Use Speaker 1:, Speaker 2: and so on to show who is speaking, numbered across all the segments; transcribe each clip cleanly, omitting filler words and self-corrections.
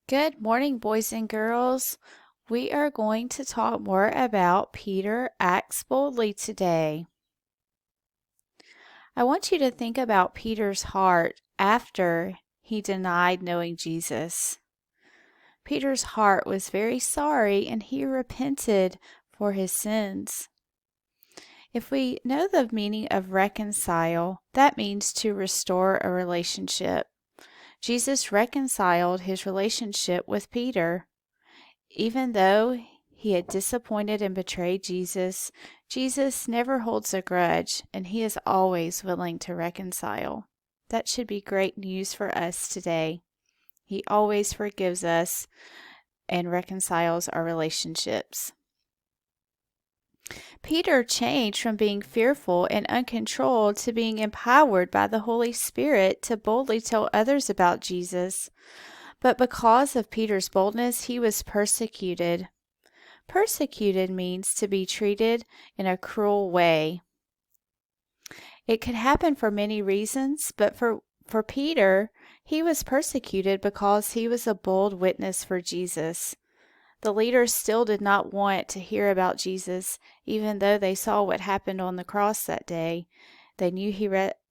Speaker 1: Good morning, boys and girls. We are going to talk more about Peter acts boldly today. I want you to think about Peter's heart after he denied knowing Jesus. Peter's heart was very sorry and he repented for his sins. If we know the meaning of reconcile, that means to restore a relationship. Jesus reconciled his relationship with Peter. Even though he had disappointed and betrayed Jesus, Jesus never holds a grudge and he is always willing to reconcile. That should be great news for us today. He always forgives us and reconciles our relationships. Peter changed from being fearful and uncontrolled to being empowered by the Holy Spirit to boldly tell others about Jesus. But because of Peter's boldness, he was persecuted. Persecuted means to be treated in a cruel way. It could happen for many reasons, but for Peter, he was persecuted because he was a bold witness for Jesus. The leaders still did not want to hear about Jesus, even though they saw what happened on the cross that day. They knew he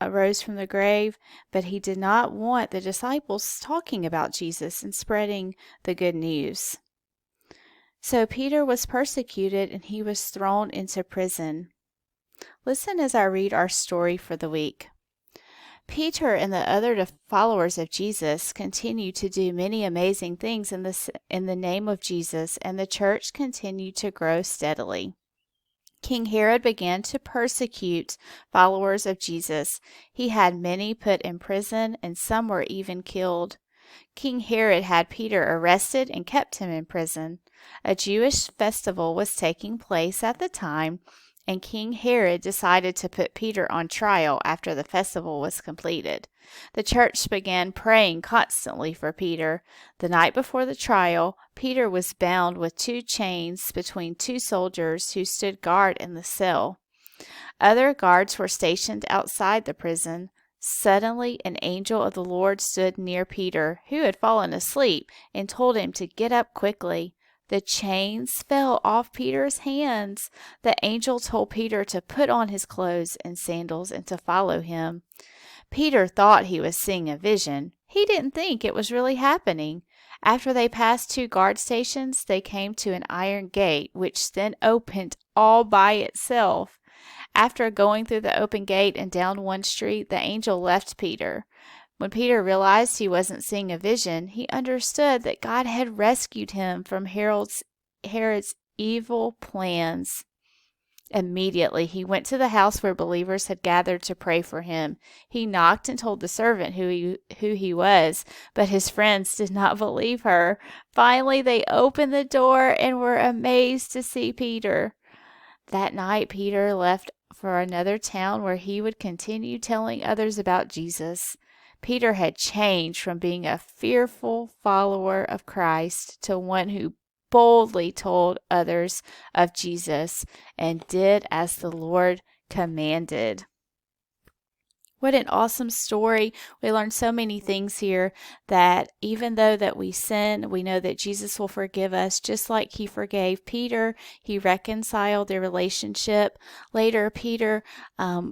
Speaker 1: arose from the grave, but he did not want the disciples talking about Jesus and spreading the good news. So Peter was persecuted and he was thrown into prison. Listen as I read our story for the week. Peter and the other followers of Jesus continued to do many amazing things in the name of Jesus, and the church continued to grow steadily. King Herod began to persecute followers of Jesus. He had many put in prison, and some were even killed. King Herod had Peter arrested and kept him in prison. A Jewish festival was taking place at the time, and King Herod decided to put Peter on trial after the festival was completed. The church began praying constantly for Peter. The night before the trial, Peter was bound with 2 chains between 2 soldiers who stood guard in the cell. Other guards were stationed outside the prison. Suddenly, an angel of the Lord stood near Peter, who had fallen asleep, and told him to get up quickly. The chains fell off Peter's hands. The angel told Peter to put on his clothes and sandals and to follow him. Peter thought he was seeing a vision. He didn't think it was really happening. After they passed 2 guard stations, they came to an iron gate, which then opened all by itself. After going through the open gate and down one street, the angel left Peter. When Peter realized he wasn't seeing a vision, he understood that God had rescued him from Herod's evil plans. Immediately, he went to the house where believers had gathered to pray for him. He knocked and told the servant who he was, but his friends did not believe her. Finally, they opened the door and were amazed to see Peter. That night, Peter left for another town where he would continue telling others about Jesus. Peter had changed from being a fearful follower of Christ to one who boldly told others of Jesus and did as the Lord commanded. What an awesome story. We learned so many things here, that even though that we sin, we know that Jesus will forgive us just like he forgave Peter. He reconciled their relationship. Later, Peter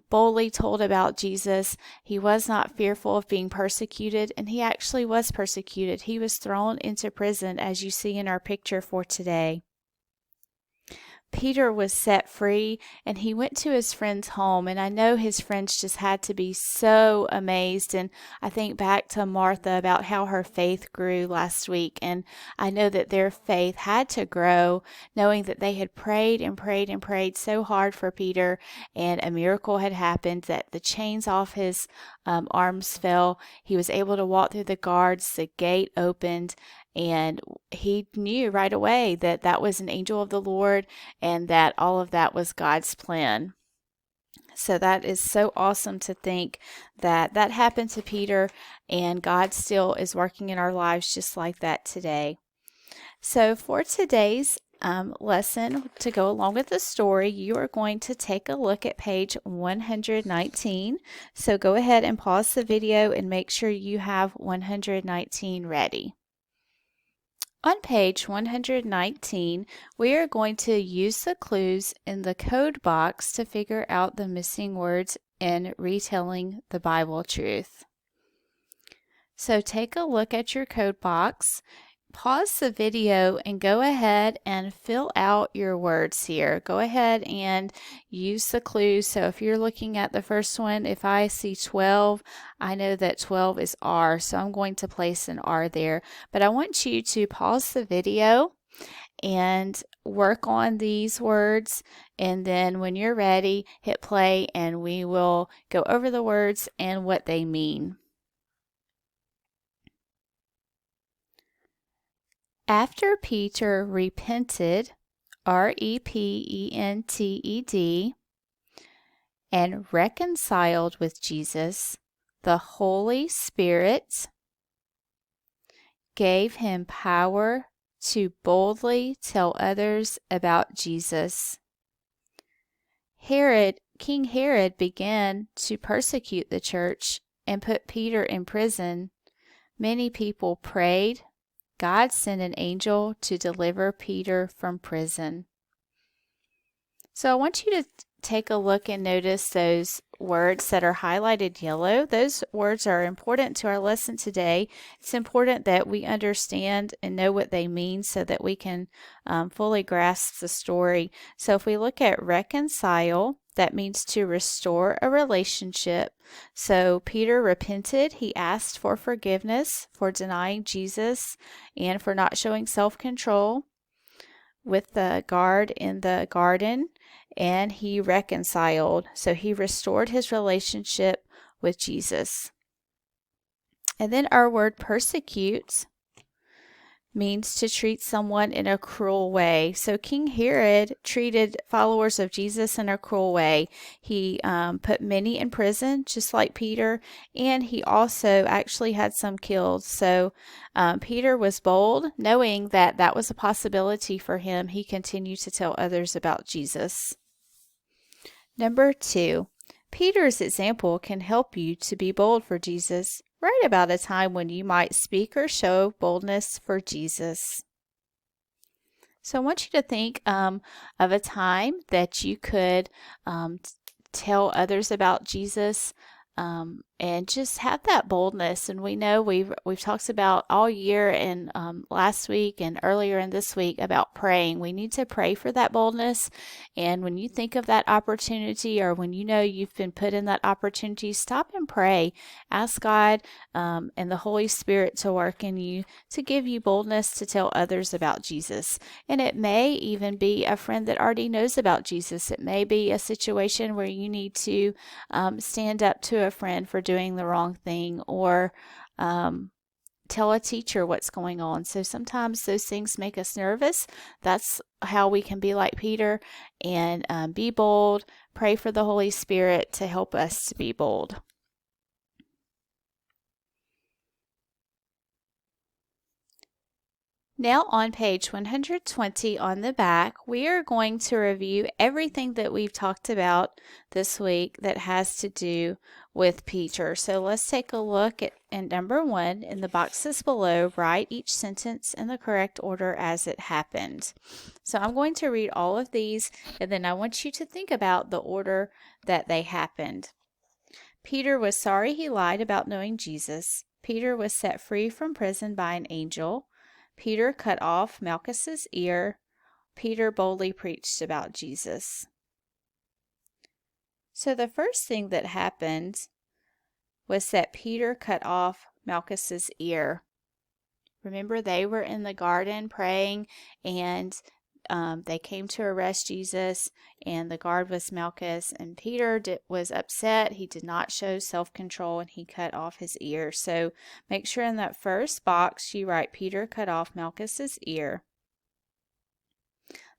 Speaker 1: boldly told about Jesus. He was not fearful of being persecuted, and he actually was persecuted. He was thrown into prison, as you see in our picture for today. Peter was set free and he went to his friend's home, and I know his friends just had to be so amazed. And I think back to Martha about how her faith grew last week, and I know that their faith had to grow, knowing that they had prayed and prayed and prayed so hard for Peter, and a miracle had happened, that the chains off his arms fell. He was able to walk through the guards, the gate opened, and he knew right away that that was an angel of the Lord and that all of that was God's plan. So that is so awesome to think that that happened to Peter, and God still is working in our lives just like that today. So for today's lesson, to go along with the story, you are going to take a look at page 119. So go ahead and pause the video and make sure you have 119 ready. On page 119, we are going to use the clues in the code box to figure out the missing words in retelling the Bible truth. So take a look at your code box, pause the video, and go ahead and fill out your words here. Go ahead and use the clues. So if you're looking at the first one, if I see 12, I know that 12 is R, so I'm going to place an R there. But I want you to pause the video and work on these words, and then when you're ready, hit play and we will go over the words and what they mean. After Peter repented, repented, and reconciled with Jesus, the Holy Spirit gave him power to boldly tell others about Jesus. King Herod began to persecute the church and put Peter in prison. Many people prayed. God sent an angel to deliver Peter from prison. So I want you to take a look and notice those words that are highlighted yellow. Those words are important to our lesson today. It's important that we understand and know what they mean so that we can fully grasp the story. So if we look at reconcile, that means to restore a relationship. So Peter repented. He asked for forgiveness for denying Jesus and for not showing self-control with the guard in the garden, and he reconciled. So he restored his relationship with Jesus. And then our word persecute means to treat someone in a cruel way. So King Herod treated followers of Jesus in a cruel way. He put many in prison, just like Peter, and he also actually had some killed. So Peter was bold, knowing that that was a possibility for him. He continued to tell others about Jesus. Number 2, Peter's example can help you to be bold for Jesus. Write about a time when you might speak or show boldness for Jesus. So I want you to think of a time that you could tell others about Jesus and just have that boldness. And we know we've talked about all year and last week and earlier in this week about praying. We need to pray for that boldness. And when you think of that opportunity, or when you know you've been put in that opportunity, stop and pray. Ask God and the Holy Spirit to work in you to give you boldness to tell others about Jesus. And it may even be a friend that already knows about Jesus. It may be a situation where you need to stand up to a friend for doing the wrong thing, or tell a teacher what's going on. So sometimes those things make us nervous. That's how we can be like Peter and be bold. Pray for the Holy Spirit to help us to be bold. Now on page 120 on the back, we are going to review everything that we've talked about this week that has to do with Peter. So let's take a look at number 1. In the boxes below, write each sentence in the correct order as it happened. So I'm going to read all of these, and then I want you to think about the order that they happened. Peter was sorry he lied about knowing Jesus. Peter was set free from prison by an angel. Peter cut off Malchus's ear. Peter boldly preached about Jesus. So the first thing that happened was that Peter cut off Malchus's ear. Remember, they were in the garden praying, and they came to arrest Jesus, and the guard was Malchus, and Peter was upset. He did not show self-control, and he cut off his ear. So make sure in that first box you write Peter cut off Malchus's ear.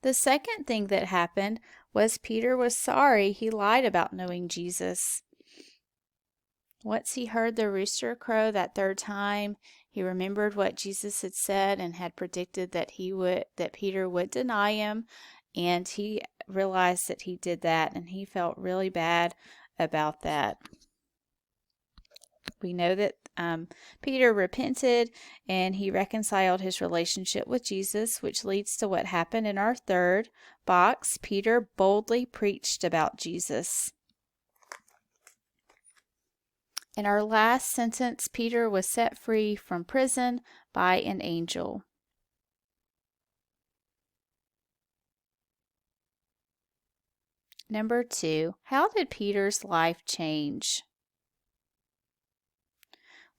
Speaker 1: The second thing that happened was Peter was sorry he lied about knowing Jesus. Once he heard the rooster crow that third time, he remembered what Jesus had said and had predicted that Peter would deny him, and he realized that he did that, and he felt really bad about that. We know that Peter repented and he reconciled his relationship with Jesus, which leads to what happened in our third box. Peter boldly preached about Jesus. In our last sentence, Peter was set free from prison by an angel. Number 2, how did Peter's life change?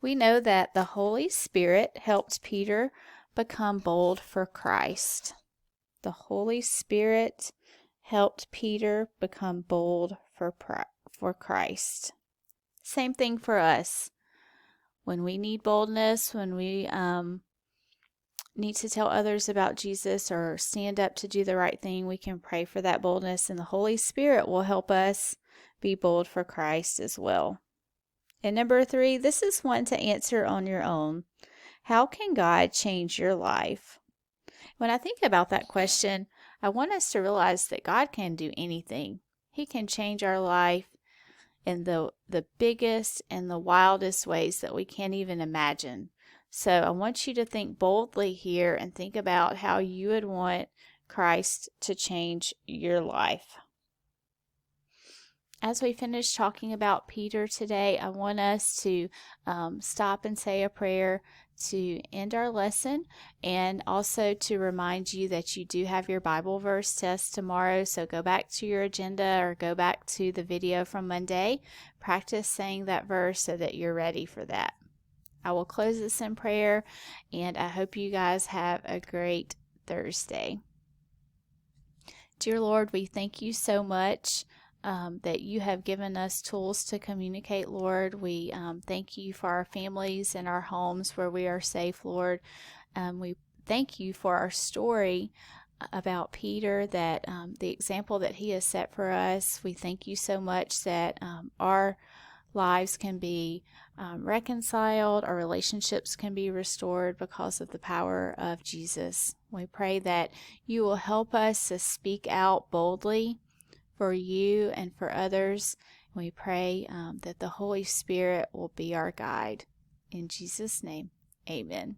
Speaker 1: We know that the Holy Spirit helped Peter become bold for Christ. The Holy Spirit helped Peter become bold for Christ. Same thing for us. When we need boldness, when we need to tell others about Jesus or stand up to do the right thing, we can pray for that boldness, and the Holy Spirit will help us be bold for Christ as well. And number 3, this is one to answer on your own. How can God change your life? When I think about that question, I want us to realize that God can do anything. He can change our life in the biggest and the wildest ways that we can't even imagine. So I want you to think boldly here and think about how you would want Christ to change your life. As we finish talking about Peter today, I want us to stop and say a prayer to end our lesson, and also to remind you that you do have your Bible verse test tomorrow. So go back to your agenda or go back to the video from Monday. Practice saying that verse so that you're ready for that. I will close this in prayer, and I hope you guys have a great Thursday. Dear Lord, we thank you so much that you have given us tools to communicate, Lord. We thank you for our families and our homes where we are safe, Lord. We thank you for our story about Peter, that the example that he has set for us. We thank you so much that our lives can be reconciled, our relationships can be restored because of the power of Jesus. We pray that you will help us to speak out boldly for you and for others. We pray that the Holy Spirit will be our guide. In Jesus' name, amen.